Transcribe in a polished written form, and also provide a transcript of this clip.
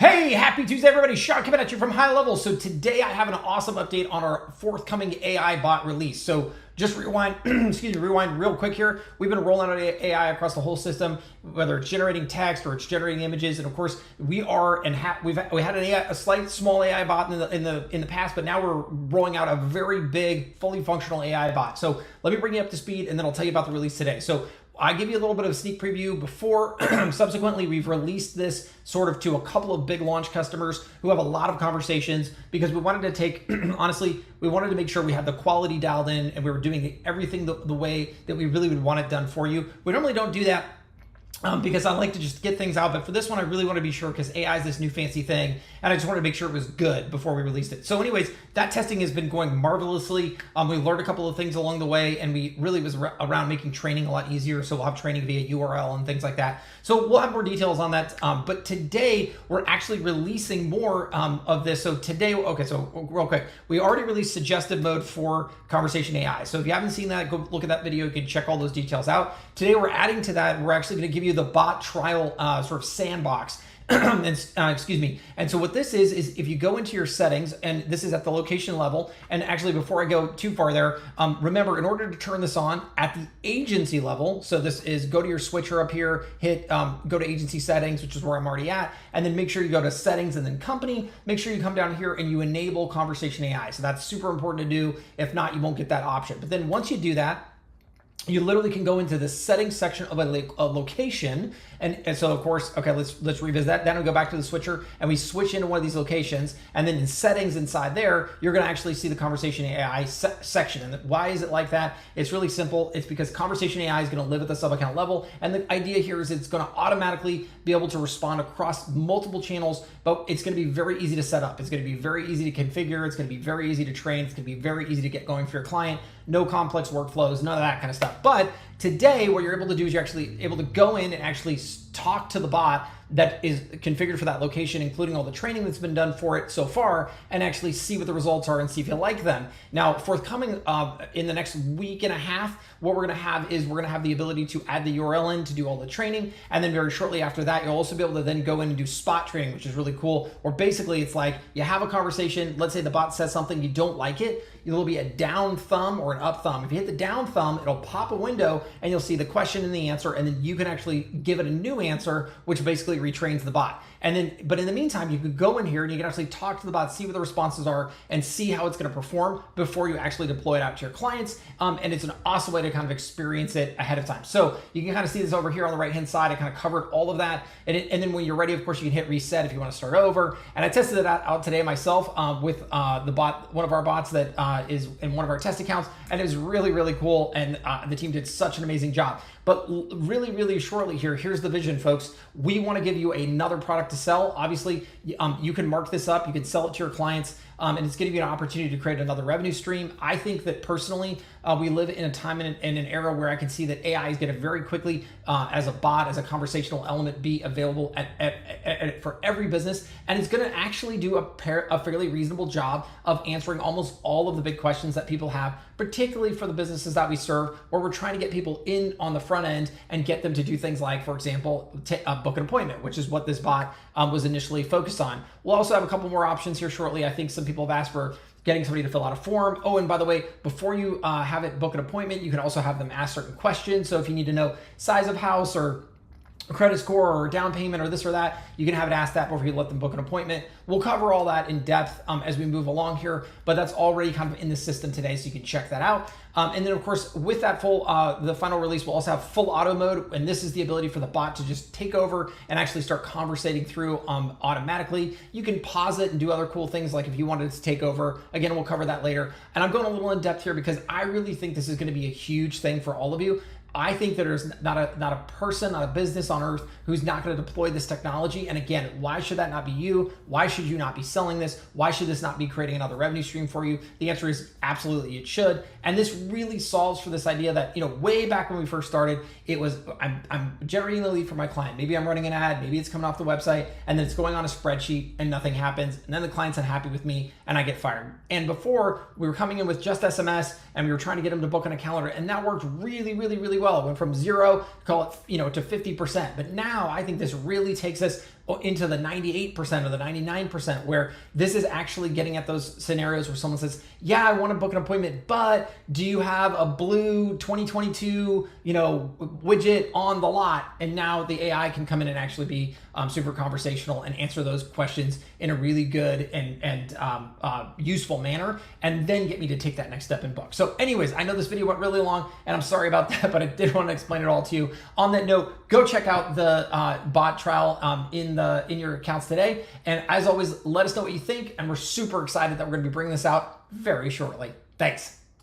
Hey, happy Tuesday, everybody. Sean coming at you from High Level. So today I have an awesome update on our forthcoming AI bot release. So just rewind, rewind real quick here. We've been rolling out AI across the whole system, whether it's generating text or it's generating images. And of course, we are and we had a slight small AI bot in the past, but now we're rolling out a very big, fully functional AI bot. So let me bring you up to speed, and then I'll tell you about the release today. So I give you a little bit of a sneak preview before. Subsequently, we've released this sort of to a couple of big launch customers who have a lot of conversations, because we wanted to take, honestly, we wanted to make sure we had the quality dialed in and we were doing everything the way that we really would want it done for you. We normally don't do that because I like to just get things out. But for this one, I really want to be sure, because AI is this new fancy thing, and I just wanted to make sure it was good before we released it. So anyways, that testing has been going marvelously. We learned a couple of things along the way, and we really was around making training a lot easier. So we'll have training via URL and things like that. So we'll have more details on that. But today, we're actually releasing more of this. So today, okay, so real quick, we already released suggestive mode for Conversation AI. So if you haven't seen that, go look at that video. You can check all those details out. Today, we're adding to that. We're actually going to give you the bot trial sort of sandbox. Excuse me. And so what this is if you go into your settings, and this is at the location level, and actually before I go too far there, remember, in order to turn this on at the agency level, so this is go to your switcher up here, hit go to agency settings, which is where I'm already at, and then make sure you go to settings and then company. Make sure you come down here and you enable Conversation AI. So that's super important to do. If not, you won't get that option. But then once you do that, you literally can go into the settings section of a location, and so of course, okay, let's revisit that. Then we go back to the switcher and we switch into one of these locations, and then in settings inside there, you're going to actually see the Conversation AI section. And why is it like that? It's really simple. It's because Conversation AI is going to live at the sub account level, and the idea here is it's going to automatically be able to respond across multiple channels, but it's going to be very easy to set up. It's going to be very easy to configure. It's going to be very easy to train. It's going to be very easy to get going for your client. No complex workflows, none of that kind of stuff. But today, what you're able to do is you're actually able to go in and actually talk to the bot that is configured for that location, including all the training that's been done for it so far, and actually see what the results are and see if you like them. Now, forthcoming in the next week and a half, what we're going to have is we're going to have the ability to add the URL in to do all the training, and then very shortly after that, you'll also be able to then go in and do spot training, which is really cool. Or basically, it's like you have a conversation. Let's say the bot says something, you don't like it. There'll be a down thumb or an up thumb. If you hit the down thumb, it'll pop a window and you'll see the question and the answer, and then you can actually give it a new answer, which basically retrains the bot. And then, but in the meantime, you could go in here and you can actually talk to the bot, see what the responses are, and see how it's going to perform before you actually deploy it out to your clients. And it's an awesome way to kind of experience it ahead of time. So you can kind of see this over here on the right-hand side. I kind of covered all of that. And then when you're ready, of course, you can hit reset if you want to start over. And I tested it out today myself with the bot, one of our bots that is in one of our test accounts. And it was really, really cool. And the team did such an amazing job. But really, really shortly here, here's the vision, folks. We want to give you another product to sell. Obviously, you can mark this up, you can sell it to your clients, and it's going to give you an opportunity to create another revenue stream. I think that personally, we live in a time and in an era where I can see that AI is going to very quickly, as a bot, as a conversational element, be available for every business, and it's going to actually do a fairly reasonable job of answering almost all of the big questions that people have, particularly for the businesses that we serve, where we're trying to get people in on the front end and get them to do things like, for example, book an appointment, which is what this bot was initially focused on. We'll also have a couple more options here shortly. I think some people have asked for getting somebody to fill out a form. Oh, and by the way, before you have it book an appointment, you can also have them ask certain questions. So if you need to know size of house or credit score or down payment or this or that, you can have it ask that before you let them book an appointment. We'll cover all that in depth as we move along here, but that's already kind of in the system today, so you can check that out. And then of course, with that full, the final release, we'll also have full auto mode, and this is the ability for the bot to just take over and actually start conversating through automatically. You can pause it and do other cool things, like if you wanted to take over. Again, we'll cover that later. And I'm going a little in depth here because I really think this is going to be a huge thing for all of you. I think that there's not a person, not a business on earth who's not going to deploy this technology. And again, why should that not be you? Why should you not be selling this? Why should this not be creating another revenue stream for you? The answer is absolutely it should. And this really solves for this idea that, way back when we first started, it was I'm generating the lead for my client. Maybe I'm running an ad, maybe it's coming off the website, and then it's going on a spreadsheet and nothing happens. And then the client's unhappy with me and I get fired. And before, we were coming in with just SMS and we were trying to get them to book on a calendar, and that worked really, really, really well. It went from 0, call it, to 50%. But now I think this really takes us into the 98% or the 99%, where this is actually getting at those scenarios where someone says, yeah, I want to book an appointment, but do you have a blue 2022, widget on the lot? And now the AI can come in and actually be super conversational and answer those questions in a really good and useful manner, and then get me to take that next step and book. So anyways, I know this video went really long and I'm sorry about that, but I did want to explain it all to you. On that note, go check out the bot trial in your accounts today. And as always, let us know what you think. And we're super excited that we're going to be bringing this out very shortly. Thanks.